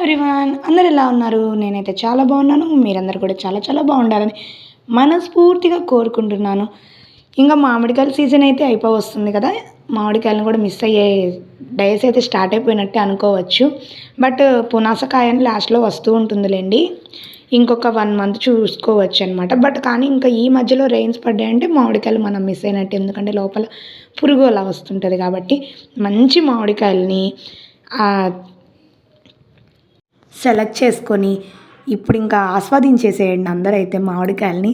Everyone, అందరూ ఎలా ఉన్నారు? నేనైతే చాలా బాగున్నాను. మీరందరూ కూడా చాలా చాలా బాగుండాలని మనస్ఫూర్తిగా కోరుకుంటున్నాను. ఇంకా మామిడికాయల సీజన్ అయితే వస్తుంది కదా! మామిడికాయలను కూడా మిస్ అయ్యే డేస్ అయితే స్టార్ట్ అయిపోయినట్టే అనుకోవచ్చు. బట్ పునాసకాయ అని లాస్ట్‌లో వస్తూ ఉంటుందిలెండి. ఇంకొక 1 మంత్ చూసుకోవచ్చనమాట. బట్ కానీ ఇంకా ఈ మధ్యలో రెయిన్స్ పడ్డాయంటే మామిడికాయలు మనం మిస్ అయినట్టే. ఎందుకంటే లోపల పురుగు అలా వస్తుంటది కాబట్టి మంచి మామిడికాయలని ఆహ్ సెలెక్ట్ చేసుకొని ఇప్పుడు ఇంకా ఆస్వాదించేసేయండి అందరైతే మామిడికాయలని.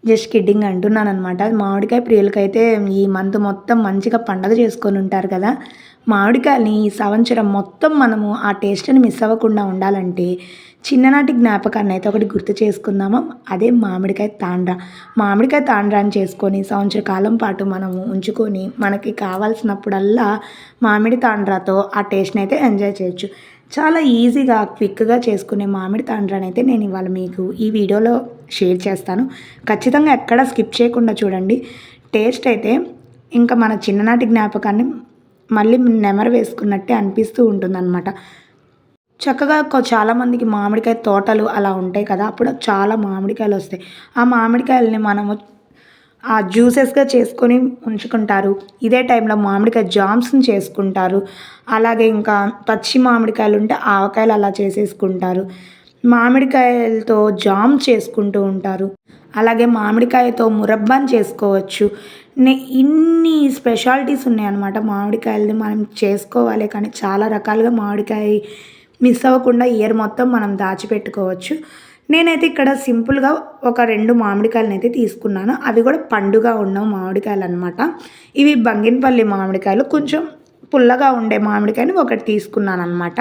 Just kidding అంటున్నాననమాట. మామిడికాయ ప్రియులకైతే ఈ మంత్ మొత్తం మంచిగా పండగ చేసుకొని ఉంటారు కదా! మామిడికాయలని ఈ సంవత్సరం మొత్తం మనము ఆ టేస్ట్‌ని మిస్ అవ్వకుండా ఉండాలంటే చిన్ననాటి జ్ఞాపకాన్ని అయితే ఒకటి గుర్తు చేసుకుందామా? అదే మామిడికాయ తాండ్ర. మామిడికాయ తాండ్రాని చేసుకొని సంవత్సర కాలం పాటు మనము ఉంచుకొని మనకి కావాల్సినప్పుడల్లా మామిడి తాండ్రాతో ఆ టేస్ట్‌ని అయితే ఎంజాయ్ చేయొచ్చు. చాలా ఈజీగా క్విక్‌గా చేసుకునే మామిడి తాండ్రానైతే నేను ఇవాళ మీకు ఈ వీడియోలో షేర్ చేస్తాను. ఖచ్చితంగా ఎక్కడ స్కిప్ చేయకుండా చూడండి. టేస్ట్ అయితే ఇంకా మన చిన్ననాటి జ్ఞాపకాన్ని మళ్ళీ నెమరు వేసుకున్నట్టే అనిపిస్తూ ఉంటుందన్నమాట. చక్కగా చాలామందికి మామిడికాయ తోటలు అలా ఉంటాయి కదా! అప్పుడు చాలా మామిడికాయలు వస్తాయి. ఆ మామిడికాయలని మనము జ్యూసెస్‌గా చేసుకొని ఉంచుకుంటారు. ఇదే టైంలో మామిడికాయ జామ్స్‌ని చేసుకుంటారు. అలాగే ఇంకా పచ్చి మామిడికాయలు ఉంటే ఆవకాయలు అలా చేసేసుకుంటారు. మామిడికాయలతో జామ్ చేసుకుంటూ ఉంటారు. అలాగే మామిడికాయతో మురబ్బాని చేసుకోవచ్చు. ఇన్ని స్పెషాలిటీస్ ఉన్నాయన్నమాట మామిడికాయలది. మనం చేసుకోవాలి కానీ చాలా రకాలుగా మామిడికాయ మిస్ అవ్వకుండా ఇయర్ మొత్తం మనం దాచిపెట్టుకోవచ్చు. నేనైతే ఇక్కడ సింపుల్‌గా ఒక 2 మామిడికాయలనైతే తీసుకున్నాను. అవి కూడా పండుగా ఉన్న మామిడికాయలనమాట. ఇవి బంగినపల్లి మామిడికాయలు. కొంచెం పుల్లగా ఉండే మామిడికాయని ఒకటి తీసుకున్నాననమాట.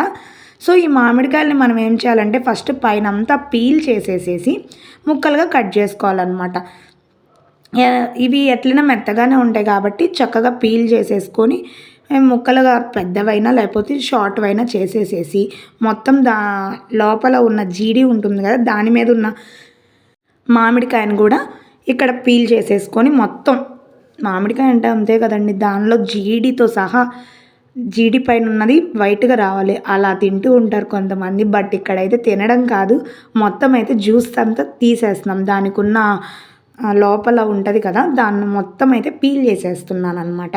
సో, ఈ మామిడికాయలని మనం ఏం చేయాలంటే ఫస్ట్ పైనంతా పీల్ చేసేసేసి ముక్కలుగా కట్ చేసుకోవాలనమాట. ఇవి ఎట్లైనా మెత్తగానే ఉంటాయి కాబట్టి చక్కగా పీల్ చేసేసుకొని ముక్కలుగా పెద్దవైనా లేకపోతే షార్ట్‌వైనా చేసేసేసి మొత్తం లోపల ఉన్న జీడి ఉంటుంది కదా! దాని మీద ఉన్న మామిడికాయను కూడా ఇక్కడ పీల్ చేసేసుకొని మొత్తం మామిడికాయ అంటే అంతే కదండీ! దానిలో జీడితో సహా జీడి పైన ఉన్నది వైట్‌గా రావాలి. అలా తింటూ ఉంటారు కొంతమంది. బట్ ఇక్కడైతే తినడం కాదు. మొత్తం అయితే జ్యూస్ అంతా తీసేస్తున్నాం. దానికున్న లోపల ఉంటది కదా! దాన్ని మొత్తం అయితే పీల్ చేసేస్తున్నాననమాట.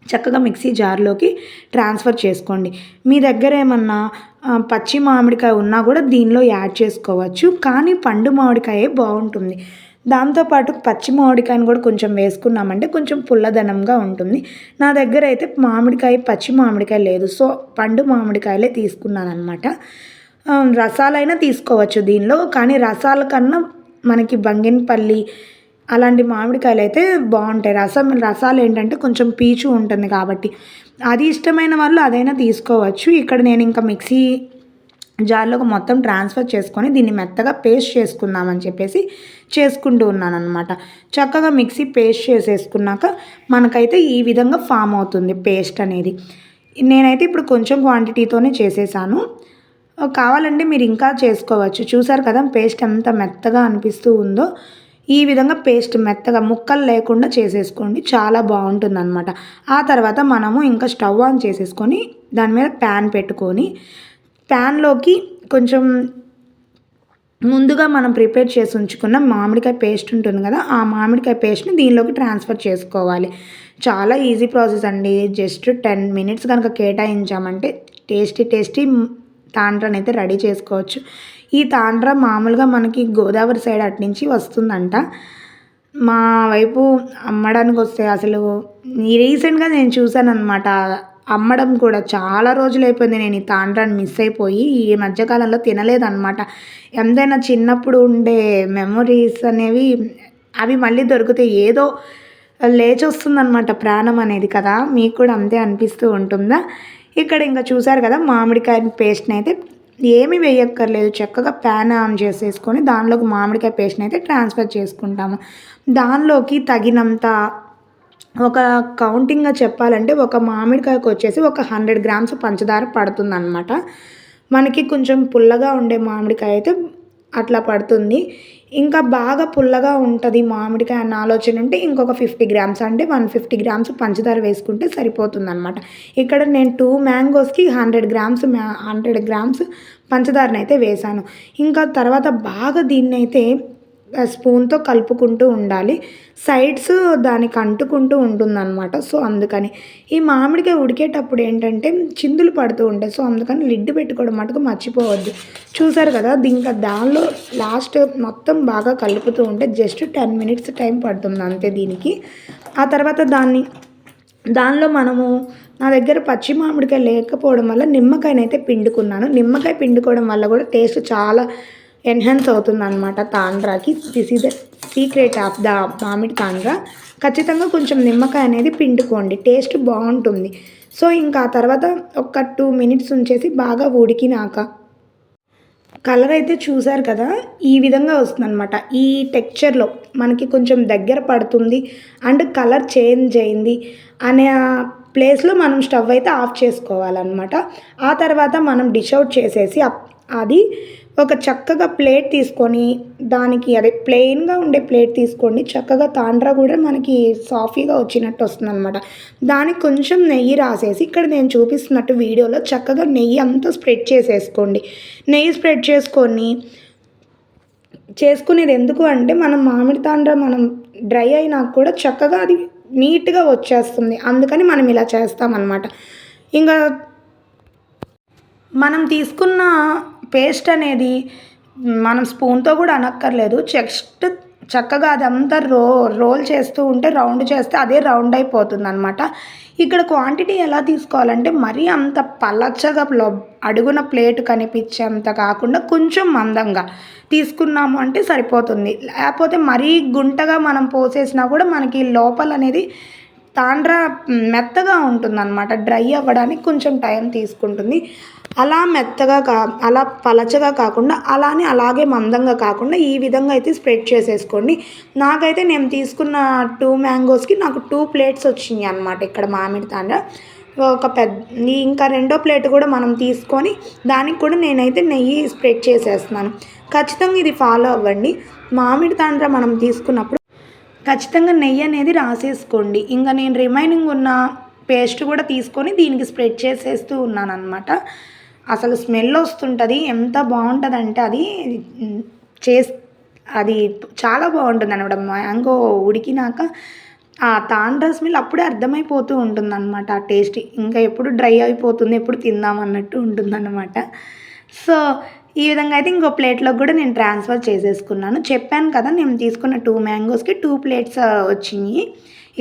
చక్కగా మిక్సీ జార్లోకి ట్రాన్స్ఫర్ చేసుకోండి. మీ దగ్గర ఏమన్నా పచ్చి మామిడికాయ ఉన్నా కూడా దీనిలో యాడ్ చేసుకోవచ్చు. కానీ పండు మామిడికాయే బాగుంటుంది. దాంతోపాటు పచ్చి మామిడికాయను కూడా కొంచెం వేసుకున్నామంటే కొంచెం పుల్లదనంగా ఉంటుంది. నా దగ్గర అయితే పచ్చి మామిడికాయ లేదు. సో, పండు మామిడికాయలే తీసుకున్నానమాట. రసాలైనా తీసుకోవచ్చు దీనిలో. కానీ రసాల కన్నా మనకి బంగినపల్లి అలాంటి మామిడికాయలు అయితే బాగుంటాయి. రసాలు ఏంటంటే కొంచెం పీచు ఉంటుంది కాబట్టి అది ఇష్టమైన వాళ్ళు అదైనా తీసుకోవచ్చు. ఇక్కడ నేను ఇంకా మిక్సీ జార్లోకి మొత్తం ట్రాన్స్ఫర్ చేసుకొని దీన్ని మెత్తగా పేస్ట్ చేసుకుందామని చెప్పేసి చేసుకుంటూ ఉన్నానన్నమాట. చక్కగా మిక్సీ పేస్ట్ చేసేసుకున్నాక మనకైతే ఈ విధంగా ఫామ్ అవుతుంది పేస్ట్ అనేది. నేనైతే ఇప్పుడు కొంచెం క్వాంటిటీతోనే చేసేసాను. కావాలంటే మీరు ఇంకా చేసుకోవచ్చు. చూసారు కదా పేస్ట్ ఎంత మెత్తగా అనిపిస్తూ ఉందో. ఈ విధంగా పేస్ట్ మెత్తగా ముక్కలు లేకుండా చేసేసుకోండి. చాలా బాగుంటుందన్నమాట. ఆ తర్వాత మనము ఇంకా స్టవ్ ఆన్ చేసేసుకొని దాని మీద ప్యాన్ పెట్టుకొని ప్యాన్లోకి కొంచెం ముందుగా మనం ప్రిపేర్ చేసి ఉంచుకున్న మామిడికాయ పేస్ట్ ఉంటుంది కదా! ఆ మామిడికాయ పేస్ట్‌ని దీనిలోకి ట్రాన్స్ఫర్ చేసుకోవాలి. చాలా ఈజీ ప్రాసెస్ అండి. జస్ట్ 10 మినిట్స్ కనుక కేటాయించామంటే టేస్టీ తాండ్రనైతే రెడీ చేసుకోవచ్చు. ఈ తాండ్ర మామూలుగా మనకి గోదావరి సైడ్ అటునుంచి వస్తుందంట. మా వైపు అమ్మడానికి వస్తే అసలు రీసెంట్‌గా నేను చూసాననమాట. అమ్మడం కూడా చాలా రోజులైపోయింది నేను ఈ తాండ్రాని మిస్ అయిపోయి. ఈ మధ్యకాలంలో తినలేదనమాట. ఎంతైనా చిన్నప్పుడు ఉండే మెమొరీస్ అనేవి అవి మళ్ళీ దొరికితే ఏదో లేచొస్తుందనమాట ప్రాణం అనేది కదా! మీకు కూడా అంతే అనిపిస్తూ ఉంటుందా? ఇక్కడ ఇంకా చూసారు కదా మామిడికాయ పేస్ట్‌ని అయితే ఏమీ వేయక్కర్లేదు. చక్కగా ప్యాన్ ఆన్ చేసేసుకొని దానిలోకి మామిడికాయ పేస్ట్‌ని అయితే ట్రాన్స్ఫర్ చేసుకుంటాము. దానిలోకి తగినంత ఒక కౌంటింగ్‌గా చెప్పాలంటే ఒక మామిడికాయకు వచ్చేసి ఒక 100 గ్రామ్స్ పంచదార పడుతుందన్నమాట. మనకి కొంచెం పుల్లగా ఉండే మామిడికాయ అయితే అట్లా పడుతుంది. ఇంకా బాగా పుల్లగా ఉంటుంది మామిడికాయ అన్న ఆలోచన ఉంటే ఇంకొక 50 గ్రామ్స్ అంటే 150 గ్రామ్స్ పంచదార వేసుకుంటే సరిపోతుందనమాట. ఇక్కడ నేను 2 మ్యాంగోస్‌కి 100 గ్రామ్స్ పంచదారనైతే వేశాను. ఇంకా తర్వాత బాగా దీన్నైతే స్పూన్‌తో కలుపుకుంటూ ఉండాలి. సైడ్స్ దానికి అంటుకుంటూ ఉంటుందనమాట. సో, అందుకని. ఈ మామిడికాయ ఉడికేటప్పుడు ఏంటంటే చిందులు పడుతూ ఉంటాయి. సో, అందుకని లిడ్ పెట్టుకోవడం మటుకు మర్చిపోవద్దు. చూసారు కదా! ఇంకా దానిలో లాస్ట్ మొత్తం బాగా కలుపుతూ ఉంటే జస్ట్ 10 మినిట్స్ టైం పడుతుంది అంతే దీనికి. ఆ తర్వాత దానిలో మనము నా దగ్గర పచ్చి మామిడికాయ లేకపోవడం వల్ల నిమ్మకాయనైతే పిండుకున్నాను. నిమ్మకాయ పిండుకోవడం వల్ల కూడా టేస్ట్ చాలా ఎన్హాన్స్ అవుతుందన్నమాట తాండ్రాకి. This is the secret of the mamidi tandra. ఖచ్చితంగా కొంచెం నిమ్మకాయ అనేది పిండుకోండి, టేస్ట్ బాగుంటుంది. సో, ఇంకా ఆ తర్వాత ఒక 2 మినిట్స్ ఉంచేసి బాగా ఉడికినాక కలర్ అయితే చూసారు కదా, ఈ విధంగా వస్తుందన్నమాట. ఈ టెక్స్చర్లో మనకి కొంచెం దగ్గర పడుతుంది అండ్ కలర్ చేంజ్ అయింది అనే ప్లేస్లో మనం స్టవ్ అయితే ఆఫ్ చేసుకోవాలన్నమాట. ఆ తర్వాత మనం డిష్ అవుట్ చేసేసి అది ఒక చక్కగా ప్లేట్ తీసుకొని దానికి అదే ప్లెయిన్గా ఉండే ప్లేట్ తీసుకోండి. చక్కగా తాండ్రా కూడా మనకి సాఫీగా వచ్చినట్టు వస్తుందన్నమాట. దానికి కొంచెం నెయ్యి రాసేసి ఇక్కడ నేను చూపిస్తున్నట్టు వీడియోలో చక్కగా నెయ్యి అంతా స్ప్రెడ్ చేసేసుకోండి. నెయ్యి స్ప్రెడ్ చేసుకునేది ఎందుకు అంటే మనం మామిడి తాండ్రా మనం డ్రై అయినా కూడా చక్కగా అది నీట్గా వచ్చేస్తుంది. అందుకని మనం ఇలా చేస్తామన్నమాట. ఇంకా మనం తీసుకున్న పేస్ట్ అనేది మనం స్పూన్తో కూడా అనక్కర్లేదు. జస్ట్ చక్కగా అదంతా రోల్ చేస్తూ ఉంటే రౌండ్ చేస్తే అదే రౌండ్ అయిపోతుందన్నమాట. ఇక్కడ క్వాంటిటీ ఎలా తీసుకోవాలంటే మరీ అంత పలచగా అడుగున ప్లేట్ కనిపించేంత కాకుండా కొంచెం మందంగా తీసుకున్నాము అంటే సరిపోతుంది. లేకపోతే మరీ గుంటగా మనం పోసేసినా కూడా మనకి లోపల అనేది తాండ్రా మెత్తగా ఉంటుందన్నమాట. డ్రై అవ్వడానికి కొంచెం టైం తీసుకుంటుంది. అలా మెత్తగా అలా పలచగా కాకుండా అలాగే మందంగా కాకుండా ఈ విధంగా అయితే స్ప్రెడ్ చేసేసుకోండి. నాకైతే నేను తీసుకున్న 2 మ్యాంగోస్కి నాకు 2 ప్లేట్స్ వచ్చినాయి అన్నమాట. ఇక్కడ మామిడి తాండ్రా ఒక ఇంకా రెండో ప్లేట్ కూడా మనం తీసుకొని దానికి కూడా నేనైతే నెయ్యి స్ప్రెడ్ చేసేస్తున్నాను. ఖచ్చితంగా ఇది ఫాలో అవ్వండి. మామిడి తాండ్రా మనం తీసుకున్నప్పుడు ఖచ్చితంగా నెయ్యి అనేది రాసేసుకోండి. ఇంకా నేను రిమైనింగ్ ఉన్న పేస్ట్ కూడా తీసుకొని దీనికి స్ప్రెడ్ చేసేస్తూ ఉన్నాను అనమాట. అసలు స్మెల్ వస్తుంటుంది, ఎంత బాగుంటుందంటే అది చాలా బాగుంటుంది అనమాట. మ్యాంగో ఉడికినాక ఆ తాండ్రా స్మెల్ అప్పుడే అర్థమైపోతూ ఉంటుందన్నమాట. ఆ టేస్ట్ ఇంకా ఎప్పుడు డ్రై అయిపోతుంది, ఎప్పుడు తిందామన్నట్టు ఉంటుందన్నమాట. సో, ఈ విధంగా అయితే ఇంకో ప్లేట్లోకి కూడా నేను ట్రాన్స్ఫర్ చేసేసుకున్నాను. చెప్పాను కదా, నేను తీసుకున్న 2 మ్యాంగోస్కి 2 ప్లేట్స్ వచ్చినాయి.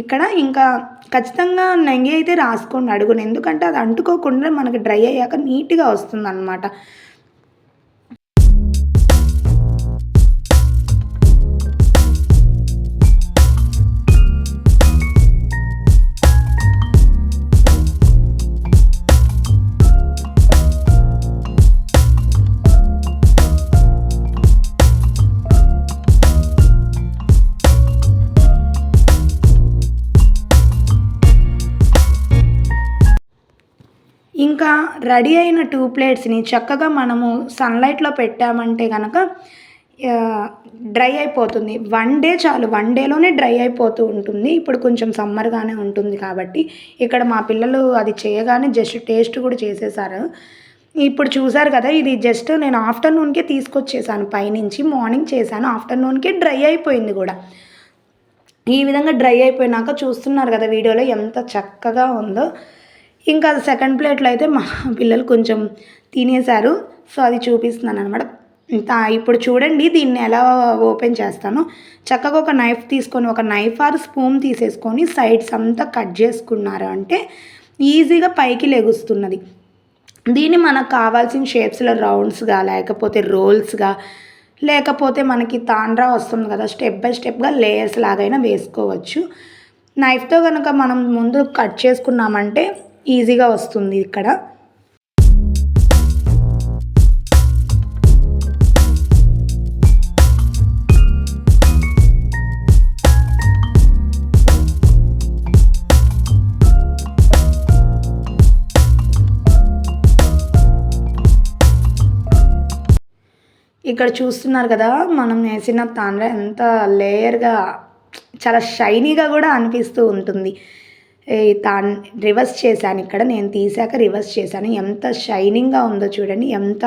ఇక్కడ ఇంకా ఖచ్చితంగా నెయ్యి అయితే రాసుకోండి అడుగున, ఎందుకంటే అది అంటుకోకుండా మనకి డ్రై అయ్యాక నీట్గా వస్తుందన్నమాట. ఇంకా రెడీ అయిన 2 ప్లేట్స్ని చక్కగా మనము సన్లైట్లో పెట్టామంటే కనుక డ్రై అయిపోతుంది. 1 డే చాలు, 1 డేలోనే డ్రై అయిపోతూ ఉంటుంది. ఇప్పుడు కొంచెం సమ్మర్గానే ఉంటుంది కాబట్టి ఇక్కడ మా పిల్లలు అది చేయగానే జస్ట్ టేస్ట్ కూడా చేసేసారు. ఇప్పుడు చూసారు కదా, ఇది జస్ట్ నేను ఆఫ్టర్నూన్కే తీసుకొచ్చేసాను పైనుంచి. మార్నింగ్ చేశాను, ఆఫ్టర్నూన్కే డ్రై అయిపోయింది కూడా. ఈ విధంగా డ్రై అయిపోయినాక చూస్తున్నారు కదా వీడియోలో ఎంత చక్కగా ఉందో. ఇంకా సెకండ్ ప్లేట్లో అయితే మా పిల్లలు కొంచెం తినేశారు. సో, అది చూపిస్తున్నాను అనమాట. ఇప్పుడు చూడండి దీన్ని ఎలా ఓపెన్ చేస్తానో. చక్కగా ఒక నైఫ్ తీసుకొని ఒక నైఫ్ ఆర్ స్పూన్ తీసేసుకొని సైడ్స్ అంతా కట్ చేసుకున్నారు అంటే ఈజీగా పైకి లెగుస్తున్నది. దీన్ని మనకు కావాల్సిన షేప్స్లో రౌండ్స్గా, లేకపోతే రోల్స్గా, లేకపోతే మనకి తాండ్రా వస్తుంది కదా, స్టెప్ బై స్టెప్గా లేయర్స్ లాగైనా వేసుకోవచ్చు. నైఫ్తో కనుక మనం ముందు కట్ చేసుకున్నామంటే ఈజీగా వస్తుంది ఇక్కడ. ఇక్కడ చూస్తున్నారు కదా, మనం వేసిన తాండ్ర ఎంత లేయర్గా చాలా షైనీగా కూడా అనిపిస్తూ ఉంటుంది. ఈ రివర్స్ చేశాను, ఇక్కడ నేను తీసాక రివర్స్ చేశాను. ఎంత షైనింగ్గా ఉందో చూడండి, ఎంత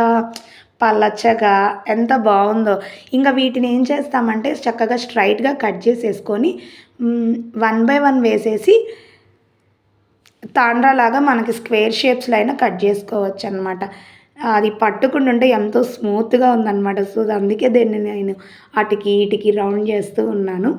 పలచగా ఎంత బాగుందో. ఇంకా వీటిని ఏం చేస్తామంటే చక్కగా స్ట్రైట్గా కట్ చేసేసుకొని 1 బై 1 వేసేసి తాండ్రాలాగా మనకి స్క్వేర్ షేప్స్లో అయినా కట్ చేసుకోవచ్చు అనమాట. అది పట్టుకుంటుంటే ఎంతో స్మూత్గా ఉందన్నమాట. సో అందుకే దీన్ని నేను అటుకి ఇటుకి రౌండ్ చేస్తూ ఉన్నాను.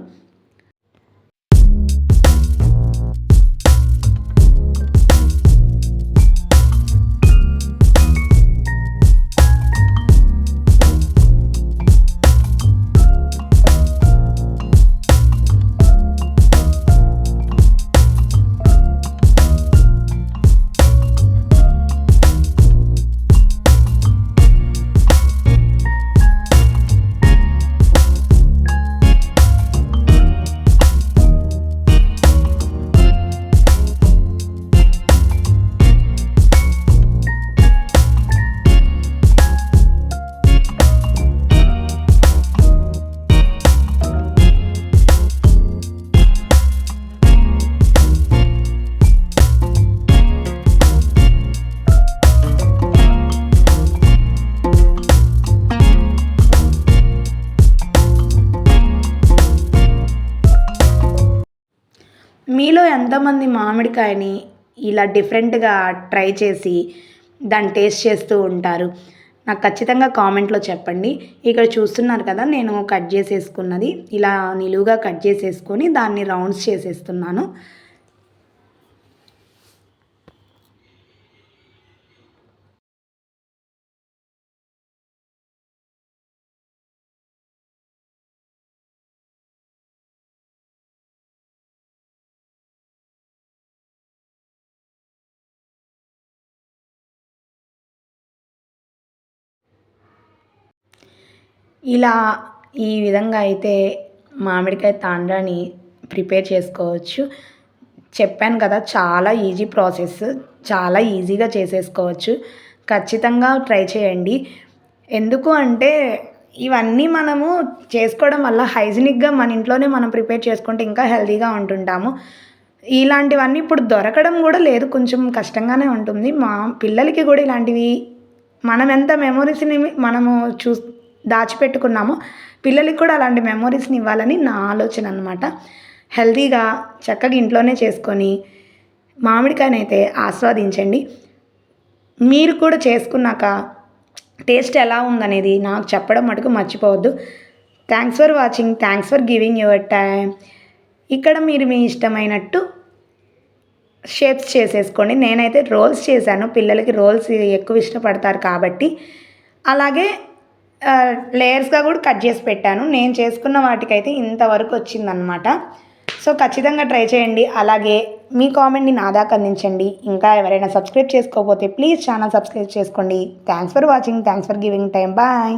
మీలో ఎంతమంది మామిడికాయని ఇలా డిఫరెంట్గా ట్రై చేసి దాన్ని టేస్ట్ చేస్తూ ఉంటారు? నాకు ఖచ్చితంగా కామెంట్లో చెప్పండి. ఇక్కడ చూస్తున్నారు కదా, నేను కట్ చేసేసుకున్నది ఇలా నిలువుగా కట్ చేసేసుకొని దాన్ని రౌండ్స్ చేసేస్తున్నాను. ఇలా ఈ విధంగా అయితే మామిడికాయ తాండ్రాని ప్రిపేర్ చేసుకోవచ్చు. చెప్పాను కదా, చాలా ఈజీ ప్రాసెస్, చాలా ఈజీగా చేసేసుకోవచ్చు. ఖచ్చితంగా ట్రై చేయండి. ఎందుకు అంటే ఇవన్నీ మనము చేసుకోవడం వల్ల హైజీనిక్గా మన ఇంట్లోనే మనం ప్రిపేర్ చేసుకుంటే ఇంకా హెల్తీగా ఉంటుంటాము. ఇలాంటివన్నీ ఇప్పుడు దొరకడం కూడా లేదు, కొంచెం కష్టంగానే ఉంటుంది. మా పిల్లలకి కూడా ఇలాంటివి మనం ఎంత మెమొరీస్ని మనము దాచిపెట్టుకున్నామో పిల్లలకి కూడా అలాంటి మెమొరీస్ని ఇవ్వాలని నా ఆలోచన అనమాట. హెల్తీగా చక్కగా ఇంట్లోనే చేసుకొని మామిడికాయనైతే ఆస్వాదించండి. మీరు కూడా చేసుకున్నాక టేస్ట్ ఎలా ఉందనేది నాకు చెప్పడం మటుకు మర్చిపోవద్దు. Thanks for watching, thanks for giving your time. ఇక్కడ మీరు మీ ఇష్టమైనట్టు షేప్స్ చేసేసుకోండి. నేనైతే రోల్స్ చేశాను, పిల్లలకి రోల్స్ ఎక్కువ ఇష్టపడతారు కాబట్టి. అలాగే లేయర్స్గా కూడా కట్ చేసి పెట్టాను. నేను చేసుకున్న వాటికైతే ఇంతవరకు వచ్చిందనమాట. సో ఖచ్చితంగా ట్రై చేయండి. అలాగే మీ కామెంట్ని నా దాకా అందించండి. ఇంకా ఎవరైనా సబ్స్క్రైబ్ చేసుకోకపోతే ప్లీజ్ ఛానల్ సబ్స్క్రైబ్ చేసుకోండి. Thanks for watching, thanks for giving time. Bye.